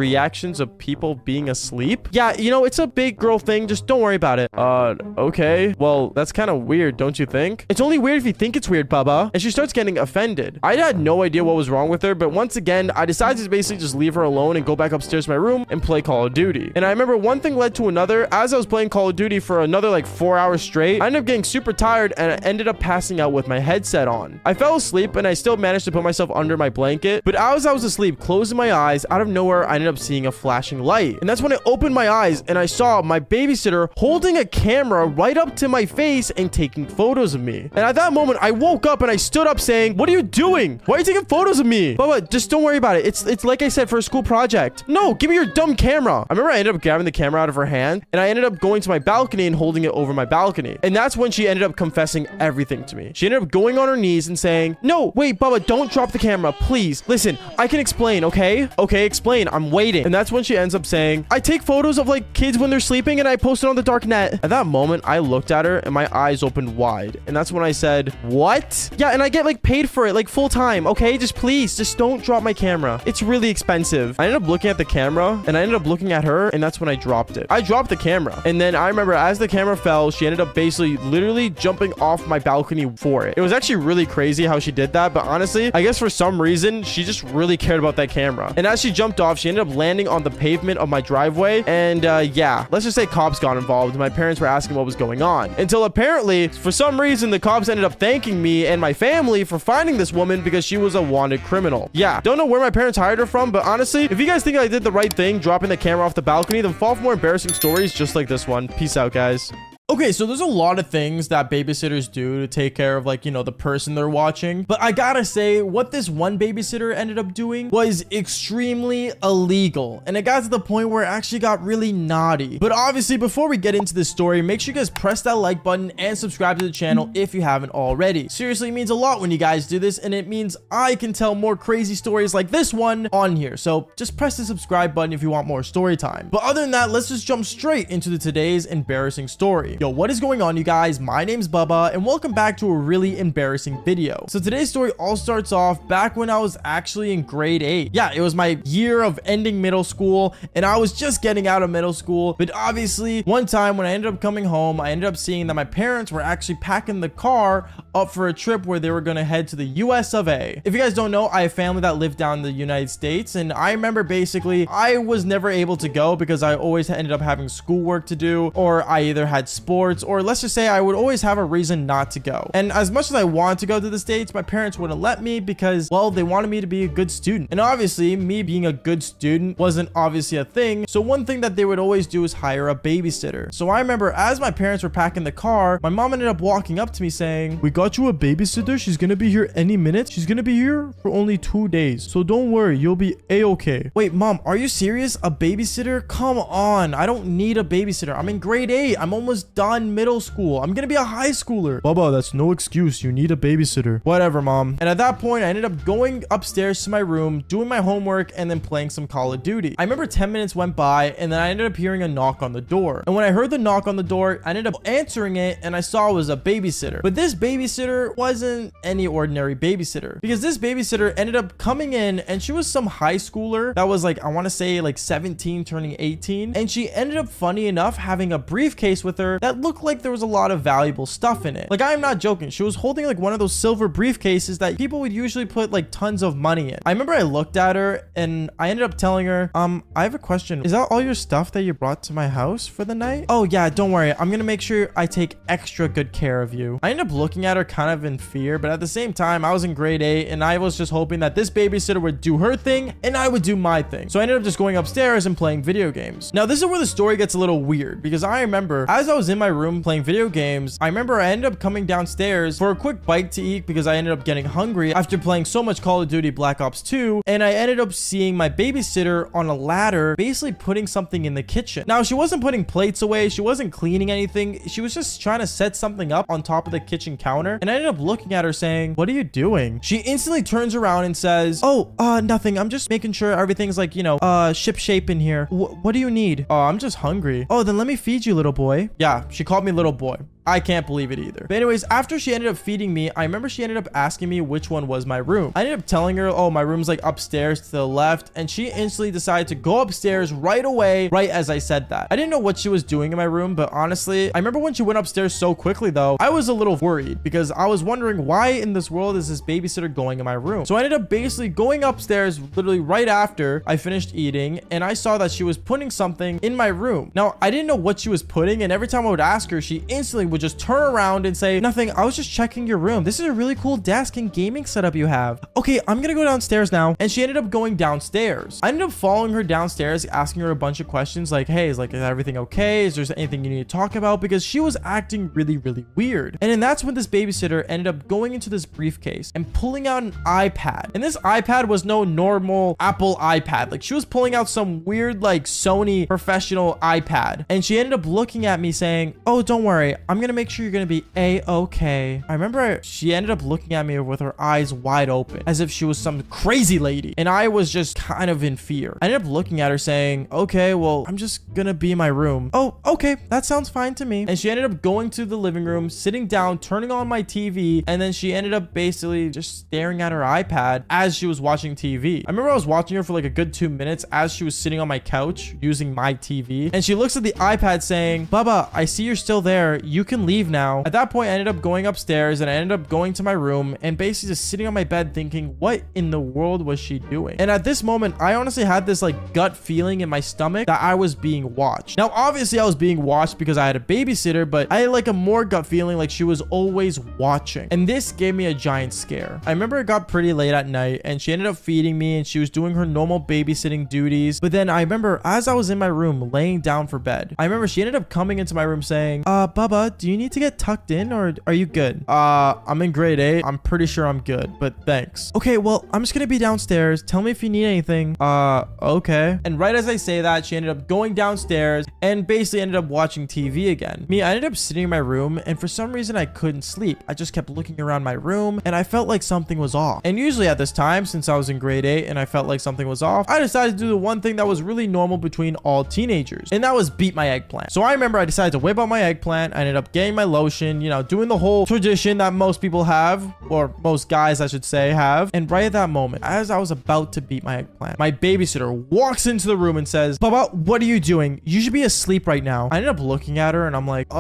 Speaker 1: of people being asleep. Yeah, you know, it's a big girl thing. Just don't worry about it. Okay. Well, that's kind of weird, don't you think? It's only weird if you think it's weird, Bubba. And she starts getting offended. I had no idea what was wrong with her, but once again, I decided to basically just leave her alone and go back upstairs to my room and play Call of Duty. And I remember one thing led to another. As I was playing Call of Duty for another like 4 hours straight, I ended up getting super tired and I ended up passing out with my headset on. I fell asleep and I still managed to put myself under my blanket, but as I was asleep, closing my eyes, out of nowhere, I ended up seeing a flashing light. And that's when I opened my eyes and I saw my babysitter holding a camera right up to my face and taking photos of me. And at that moment, I woke up and I stood up saying, what are you doing? Why are you taking photos of me? Bubba, just don't worry about it. It's like I said, for a school project. No, give me your dumb camera. I remember I ended up grabbing the camera out of her hand and I ended up going to my balcony and holding it over my balcony. And that's when she ended up confessing everything to me. She ended up going on her knees and saying, no, wait, Bubba, don't drop the camera, please. Listen, I can explain, okay? Okay, explain. I'm waiting. And that's when she ends up saying, I take photos of like kids when they're sleeping and I post it on the dark net. At that moment, I looked at her and my eyes opened wide. And that's when I said, what? Yeah, and I get like paid for it, like full time, okay? Just please, just don't drop my camera. It's really expensive. I ended up looking at the camera and I ended up looking at her and that's when I dropped it. I dropped the camera. And then I remember as the camera fell, she ended up basically literally jumping off my balcony for it. It was actually really crazy how she did that. But honestly, I guess for some reason, she just really cared about that camera. And as she jumped off, she ended up landing on the pavement of my driveway. And yeah, let's just say cops got involved. My parents were asking what was going on. Until apparently
Speaker 2: apparently, for some reason, the cops ended up thanking me and my family for finding this woman because she was a wanted criminal. Yeah, don't know where my parents hired her from, but honestly, if you guys think I did the right thing dropping the camera off the balcony, then fall for more embarrassing stories just like this one. Peace out, guys.
Speaker 1: Okay, so there's a lot of things that babysitters do to take care of, like, you know, the person they're watching. But I gotta say, what this one babysitter ended up doing was extremely illegal. And it got to the point where it actually got really naughty. But obviously, before we get into this story, make sure you guys press that like button and subscribe to the channel if you haven't already. Seriously, it means a lot when you guys do this, and it means I can tell more crazy stories like this one on here. So just press the subscribe button if you want more story time. But other than that, let's just jump straight into today's embarrassing story. Yo, what is going on, you guys? My name's Bubba, and welcome back to a really embarrassing video. So today's story all starts off back when I was actually in grade 8. Yeah, it was my year of ending middle school, and I was just getting out of middle school. But obviously, one time when I ended up coming home, I ended up seeing that my parents were actually packing the car up for a trip where they were going to head to the US of A. If you guys don't know, I have family that live down in the United States, and I remember basically I was never able to go because I always ended up having schoolwork to do, or I either had sports, or let's just say I would always have a reason not to go. And as much as I wanted to go to the States, my parents wouldn't let me because, well, they wanted me to be a good student. And obviously, me being a good student wasn't obviously a thing. So one thing that they would always do is hire a babysitter. So I remember as my parents were packing the car, my mom ended up walking up to me saying, "We got you a babysitter. She's gonna be here any minute. She's gonna be here for only 2 days. So don't worry, you'll be a-okay." Wait, mom, are you serious? A babysitter? Come on. I don't need a babysitter. I'm in grade 8. I'm almost done middle school. I'm gonna be a high schooler. Bubba, that's no excuse. You need a babysitter. Whatever, mom. And at that point, I ended up going upstairs to my room, doing my homework, and then playing some Call of Duty. I remember 10 minutes went by, and then I ended up hearing a knock on the door. And when I heard the knock on the door, I ended up answering it, and I saw it was a babysitter. But this babysitter wasn't any ordinary babysitter, because this babysitter ended up coming in, and she was some high schooler that was like, I want to say like 17 turning 18. And she ended up, funny enough, having a briefcase with her that looked like there was a lot of valuable stuff in it. Like, I'm not joking. She was holding like one of those silver briefcases that people would usually put like tons of money in. I remember I looked at her and I ended up telling her, I have a question. Is that all your stuff that you brought to my house for the night? Oh yeah, don't worry. I'm gonna make sure I take extra good care of you. I ended up looking at her kind of in fear, but at the same time, I was in grade 8 and I was just hoping that this babysitter would do her thing and I would do my thing. So I ended up just going upstairs and playing video games. Now, this is where the story gets a little weird, because I remember as I was in my room playing video games, I remember I ended up coming downstairs for a quick bite to eat because I ended up getting hungry after playing so much Call of Duty Black Ops 2, and I ended up seeing my babysitter on a ladder basically putting something in the kitchen. Now, she wasn't putting plates away, she wasn't cleaning anything, she was just trying to set something up on top of the kitchen counter, and I ended up looking at her saying, "What are you doing?" She instantly turns around and says, "Oh, nothing. I'm just making sure everything's like, you know, ship shape in here. What do you need?" "Oh, I'm just hungry." "Oh, then let me feed you, little boy." Yeah, she called me little boy. I can't believe it either. But anyways, after she ended up feeding me, I remember she ended up asking me which one was my room. I ended up telling her, "Oh, my room's like upstairs to the left," and she instantly decided to go upstairs right away, right as I said that. I didn't know what she was doing in my room, but honestly, I remember when she went upstairs so quickly though, I was a little worried because I was wondering why in this world is this babysitter going in my room. So I ended up basically going upstairs literally right after I finished eating, and I saw that she was putting something in my room. Now, I didn't know what she was putting, and every time I would ask her, she instantly would just turn around and say, "Nothing, I was just checking your room. This is a really cool desk and gaming setup you have. Okay, I'm gonna go downstairs now." And she ended up going downstairs. I ended up following her downstairs, asking her a bunch of questions like, "Hey, is everything okay? Is there anything you need to talk about?" Because she was acting really, really weird. And then that's when this babysitter ended up going into this briefcase and pulling out an iPad. And this iPad was no normal Apple iPad. Like, she was pulling out some weird like Sony professional iPad. And she ended up looking at me saying, "Oh, don't worry. I'm gonna make sure you're gonna be a-okay." I remember she ended up looking at me with her eyes wide open as if she was some crazy lady, and I was just kind of in fear. I ended up looking at her saying, "Okay, well, I'm just gonna be in my room." "Oh, okay, that sounds fine to me." And she ended up going to the living room, sitting down, turning on my TV, and then she ended up basically just staring at her iPad as she was watching TV. I remember I was watching her for like a good 2 minutes as she was sitting on my couch using my TV, and she looks at the iPad saying, "Bubba, I see you're still there. You can
Speaker 2: can leave now. At that point, I ended up going upstairs and I ended up going to my room and basically just sitting on my bed thinking, what in the world was she doing? And at this moment, I honestly had this like gut feeling in my stomach that I was being watched. Now, obviously I was being watched because I had a babysitter, but I had like a more gut feeling like she was always watching. And this gave me a giant scare. I remember it got pretty late at night and she ended up feeding me and she was doing her normal babysitting duties. But then I remember as I was in my room laying down for bed, I remember she ended up coming into my room saying, Bubba, do you need to get tucked in or are you good? I'm in grade 8. I'm pretty sure I'm good, but thanks. Okay, well, I'm just gonna be downstairs. Tell me if you need anything. Okay. And right as I say that, she ended up going downstairs and basically ended up watching TV again. I ended up sitting in my room and for some reason I couldn't sleep. I just kept looking around my room and I felt like something was off. And usually at this time, since I was in grade 8 and I felt like something was off, I decided to do the one thing that was really normal between all teenagers, and that was beat my eggplant. So I remember I decided to whip out my eggplant. I ended up getting my lotion, you know, doing the whole tradition that most people have, or most guys I should say have. And right at that moment, as I was about to beat my eggplant, my babysitter walks into the room and says, Bubba, what are you doing? You should be asleep right now. I ended up looking at her and I'm like,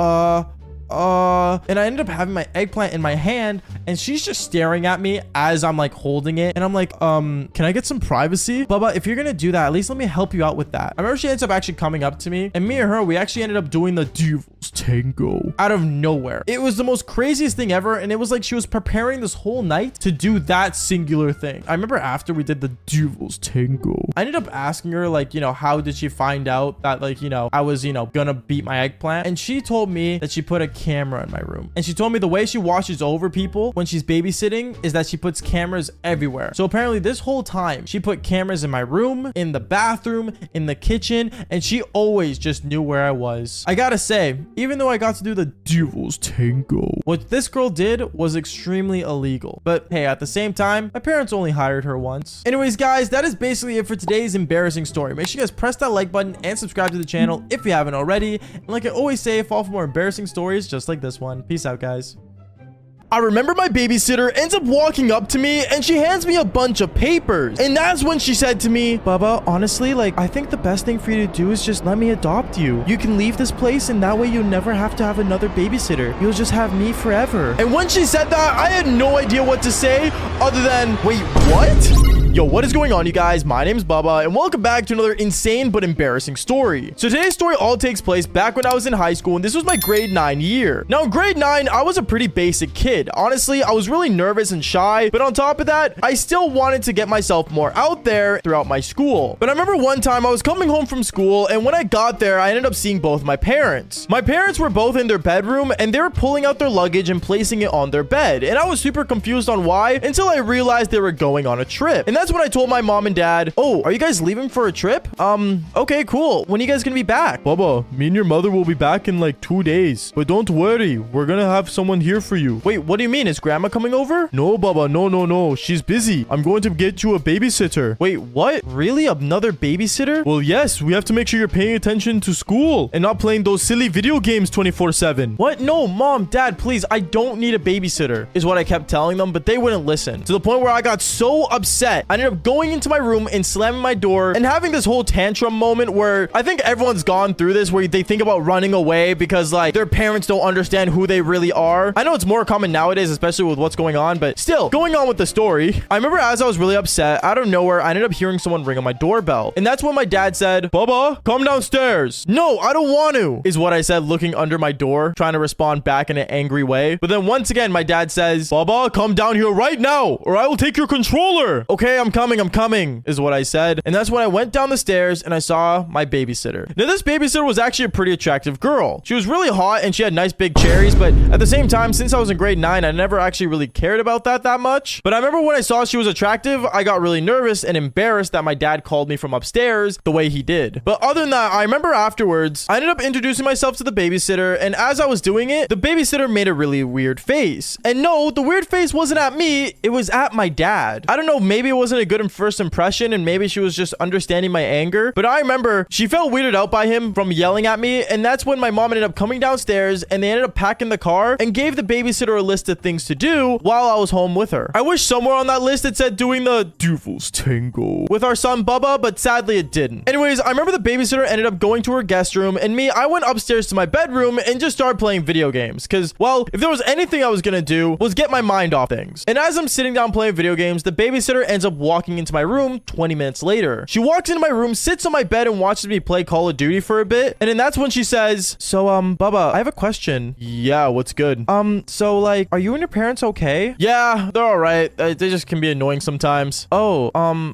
Speaker 2: and I ended up having my eggplant in my hand and she's just staring at me as I'm like holding it. And I'm like, can I get some privacy? Bubba, if you're gonna do that, at least let me help you out with that. I remember she ends up actually coming up to me and me and her, we actually ended up doing the Devil's Tango out of nowhere. It was the most craziest thing ever. And it was like she was preparing this whole night to do that singular thing. I remember after we did the Devil's Tango, I ended up asking her like, you know, how did she find out that like, you know, I was, you know, gonna beat my eggplant? And she told me that she put a camera in my room. And she told me the way she watches over people when she's babysitting is that she puts cameras everywhere. So apparently this whole time she put cameras in my room, in the bathroom, in the kitchen, and she always just knew where I was. I gotta say, even though I got to do the Devil's Tango, what this girl did was extremely illegal. But hey, at the same time, my parents only hired her once. Anyways, guys, that is basically it for today's embarrassing story. Make sure you guys press that like button and subscribe to the channel if you haven't already. And like I always say, fall for more embarrassing stories just like this one. Peace out, guys.
Speaker 1: I remember my babysitter ends up walking up to me and she hands me a bunch of papers. And that's when she said to me, Bubba, honestly, like, I think the best thing for you to do is just let me adopt you. You can leave this place and that way you'll never have to have another babysitter. You'll just have me forever. And when she said that, I had no idea what to say other than, wait, what? Yo, what is going on, you guys? My name's Bubba, and welcome back to another insane but embarrassing story. So today's story all takes place back when I was in high school, and this was my grade 9 year. Now, in grade 9, I was a pretty basic kid. Honestly, I was really nervous and shy, but on top of that, I still wanted to get myself more out there throughout my school. But I remember one time I was coming home from school, and when I got there, I ended up seeing both my parents. My parents were both in their bedroom, and they were pulling out their luggage and placing it on their bed, and I was super confused on why until I realized they were going on a trip. And that's when I told my mom and dad, oh, are you guys leaving for a trip? Okay, cool. When are you guys gonna be back?
Speaker 3: Bubba, me and your mother will be back in like 2 days. But don't worry, we're gonna have someone here for you.
Speaker 1: Wait, what do you mean? Is grandma coming over?
Speaker 3: No, Bubba, no. She's busy. I'm going to get you a babysitter.
Speaker 1: Wait, what? Really? Another babysitter?
Speaker 3: Well, yes, we have to make sure you're paying attention to school and not playing those silly video games 24/7.
Speaker 1: What? No, mom, dad, please, I don't need a babysitter, is what I kept telling them, but they wouldn't listen. To the point where I got so upset, I ended up going into my room and slamming my door and having this whole tantrum moment where I think everyone's gone through this, where they think about running away because like their parents don't understand who they really are. I know it's more common nowadays, especially with what's going on, but still, going on with the story, I remember as I was really upset, out of nowhere, I ended up hearing someone ring on my doorbell. And that's when my dad said,
Speaker 3: Bubba, come downstairs.
Speaker 1: No, I don't want to, is what I said, looking under my door, trying to respond back in an angry way. But then once again, my dad says,
Speaker 3: Bubba, come down here right now, or I will take your controller.
Speaker 1: Okay, I'm coming, is what I said. And that's when I went down the stairs and I saw my babysitter. Now, this babysitter was actually a pretty attractive girl. She was really hot and she had nice big cherries, but at the same time, since I was in grade 9, I never actually really cared about that much. But I remember when I saw she was attractive, I got really nervous and embarrassed that my dad called me from upstairs the way he did. But other than that, I remember afterwards, I ended up introducing myself to the babysitter, and as I was doing it, the babysitter made a really weird face. And no, the weird face wasn't at me, it was at my dad. I don't know, maybe it
Speaker 2: wasn't a good first impression and maybe she was just understanding my anger. But I remember she felt weirded out by him from yelling at me. And that's when my mom ended up coming downstairs and they ended up packing the car and gave the babysitter a list of things to do while I was home with her. I wish somewhere on that list it said doing the Devil's Tango with our son Bubba, but sadly it didn't. Anyways, I remember the babysitter ended up going to her guest room and me, I went upstairs to my bedroom and just started playing video games. Cause, well, if there was anything I was gonna do was get my mind off things. And as I'm sitting down playing video games, the babysitter ends up walking into my room 20 minutes later. She walks into my room, sits on my bed and watches me play Call of Duty for a bit. And then that's when she says, so, Bubba, I have a question. Yeah, what's good? So like, are you and your parents okay? Yeah, they're all right. They just can be annoying sometimes. Oh,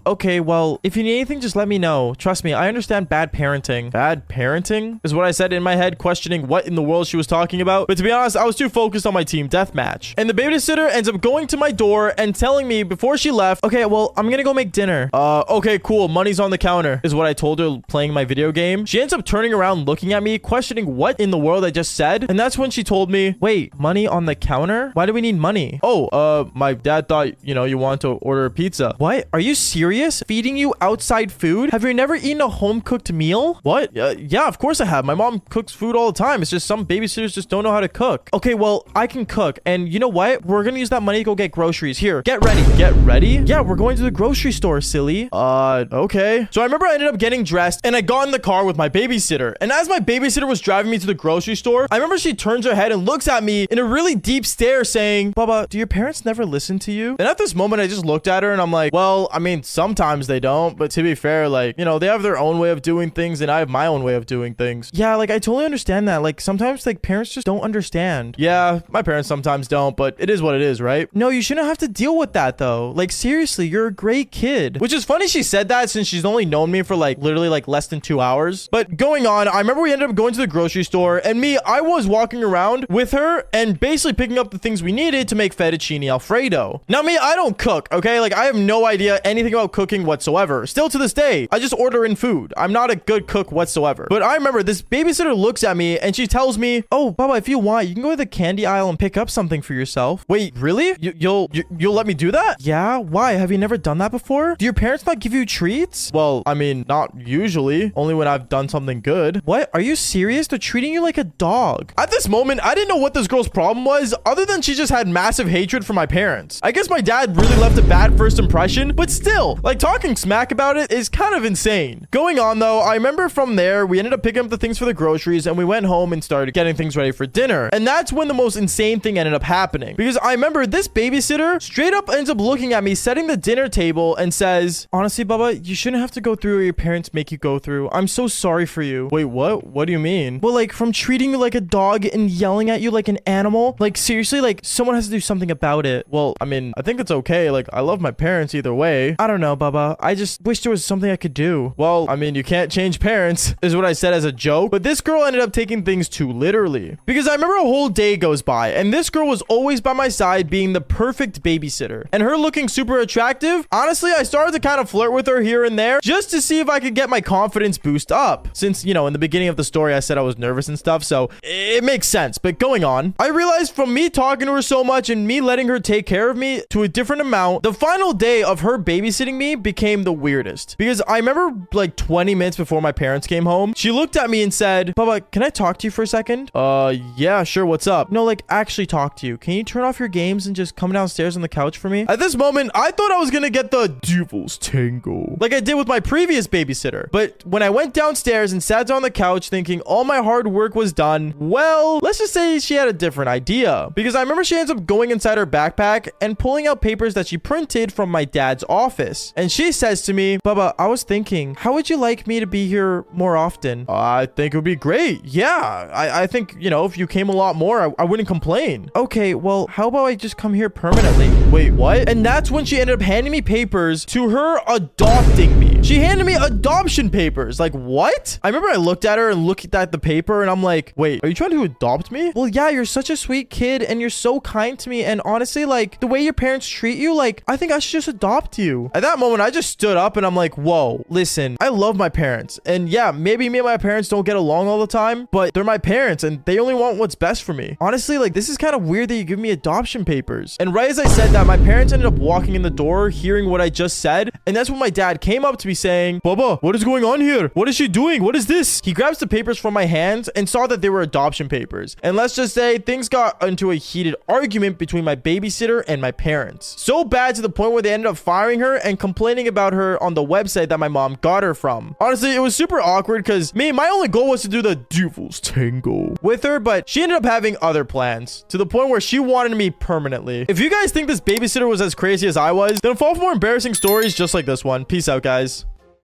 Speaker 2: okay, well, if you need anything, just let me know. Trust me, I understand bad parenting. Bad parenting is what I said in my head, questioning what in the world she was talking about. But to be honest, I was too focused on my team deathmatch. And the babysitter ends up going to my door and telling me before she left, okay, well, I'm gonna go make dinner. Okay, cool. Money's on the counter is what I told her playing my video game. She ends up turning around, looking at me, questioning what in the world I just said. And that's when she told me, wait, money on the counter? Why do we need money? Oh, my dad thought, you wanted to order a pizza. What? Are you serious? Feeding you outside food? Have you never eaten a home-cooked meal? What? Yeah, of course I have. My mom cooks food all the time. It's just some babysitters just don't know how to cook. Okay, well, I can cook. And you know what? We're gonna use that money to go get groceries. Here, get ready. Get ready? Yeah, we're going to the grocery store, silly. Okay. So I remember I ended up getting dressed and I got in the car with my babysitter. And as my babysitter was driving me to the grocery store, I remember she turns her head and looks at me in a really deep stare saying, Bubba, do your parents never listen to you? And at this moment, I just looked at her and I'm like, well, I mean, sometimes they don't, but to be fair, like, they have their own way of doing things and I have my own way of doing things. Yeah, like, I totally understand that. Like, sometimes, like, parents just don't understand. Yeah, my parents sometimes don't, but it is what it is, right? No, you shouldn't have to deal with that, though. Like, seriously, you're a great kid. Which is funny she said that since she's only known me for, like, literally, like, less than 2 hours. But going on, I remember we ended up going to the grocery store and I was walking around with her and basically picking up the things we needed to make fettuccine alfredo. Now, I don't cook, okay? Like, I have no idea anything about cooking whatsoever. Still to this day, I just order in food. I'm not a good cook whatsoever. But I remember this babysitter looks at me and she tells me, oh, Bubba, if you want, you can go to the candy aisle and pick up something for yourself. Wait, really? You'll let me do that? Yeah, why? Have you never done that before? Do your parents not give you treats? Well, I mean, not usually. Only when I've done something good. What? Are you serious? They're treating you like a dog. At this moment, I didn't know what this girl's problem was, other than she just had massive hatred for my parents. I guess my dad really left a bad first impression, but still, like, talking smack about it is kind of insane. Going on though, I remember from there, we ended up picking up the things for the groceries and we went home and started getting things ready for dinner. And that's when the most insane thing ended up happening. Because I remember this babysitter straight up ends up looking at me, setting the dinner table and says, honestly, Bubba, you shouldn't have to go through what your parents make you go through. I'm so sorry for you. Wait, what? What do you mean? Well, like, from treating you like a dog and yelling at you like an animal, like, seriously, like, someone has to do something about it. Well, I mean, I think it's okay. Like, I love my parents either way. I don't know, Bubba. I just wish there was something I could do. Well, I mean, you can't change parents, is what I said as a joke. But this girl ended up taking things too literally. Because I remember a whole day goes by, and this girl was always by my side being the perfect babysitter. And her looking super attractive, honestly, I started to kind of flirt with her here and there, just to see if I could get my confidence boost up. Since, in the beginning of the story, I said I was nervous and stuff, so it makes sense. But going on, I realized from me talking to her so much and me letting her take care of me to a different amount, the final day of her babysitting me became the weirdest. Because I remember like 20 minutes before my parents came home, she looked at me and said, Bubba, can I talk to you for a second? Yeah, sure. What's up? No, like, actually talk to you. Can you turn off your games and just come downstairs on the couch for me? At this moment, I thought I was gonna get the Devil's Tango like I did with my previous babysitter. But when I went downstairs and sat down on the couch thinking all my hard work was done, well, let's just say she had a different idea. Because I remember she ends up going inside her backpack and pulling out papers that she printed from my dad's office. And she says to me, Bubba, I was thinking, how would you like me to be here more often? I think it would be great. Yeah, I think, if you came a lot more, I wouldn't complain. Okay, well, how about I just come here permanently? Wait, what? And that's when she ended up handing me papers to her adopting me.
Speaker 1: She handed me adoption papers. Like, what? I remember I looked at her and looked at the paper and I'm like, wait, are you trying to adopt me? Well, yeah, you're such a sweet kid and you're so kind to me. And honestly, like, the way your parents treat you, like, I think I should just adopt you. At that moment, I just stood up and I'm like, whoa, listen, I love my parents. And yeah, maybe me and my parents don't get along all the time, but they're my parents and they only want what's best for me. Honestly, like, this is kind of weird that you give me adoption papers. And right as I said that, my parents ended up walking in the door, hearing what I just said. And that's when my dad came up to me saying, Baba, what is going on here? What is she doing? What is this? He grabs the papers from my hands and saw that they were adoption papers. And let's just say things got into a heated argument between my babysitter and my parents. So bad to the point where they ended up firing her and complaining about her on the website that my mom got her from. Honestly, it was super awkward because my only goal was to do the devil's tango with her, but she ended up having other plans to the point where she wanted me permanently. If you guys think this babysitter was as crazy as I was, then fall for more embarrassing stories just like this one. Peace out, guys.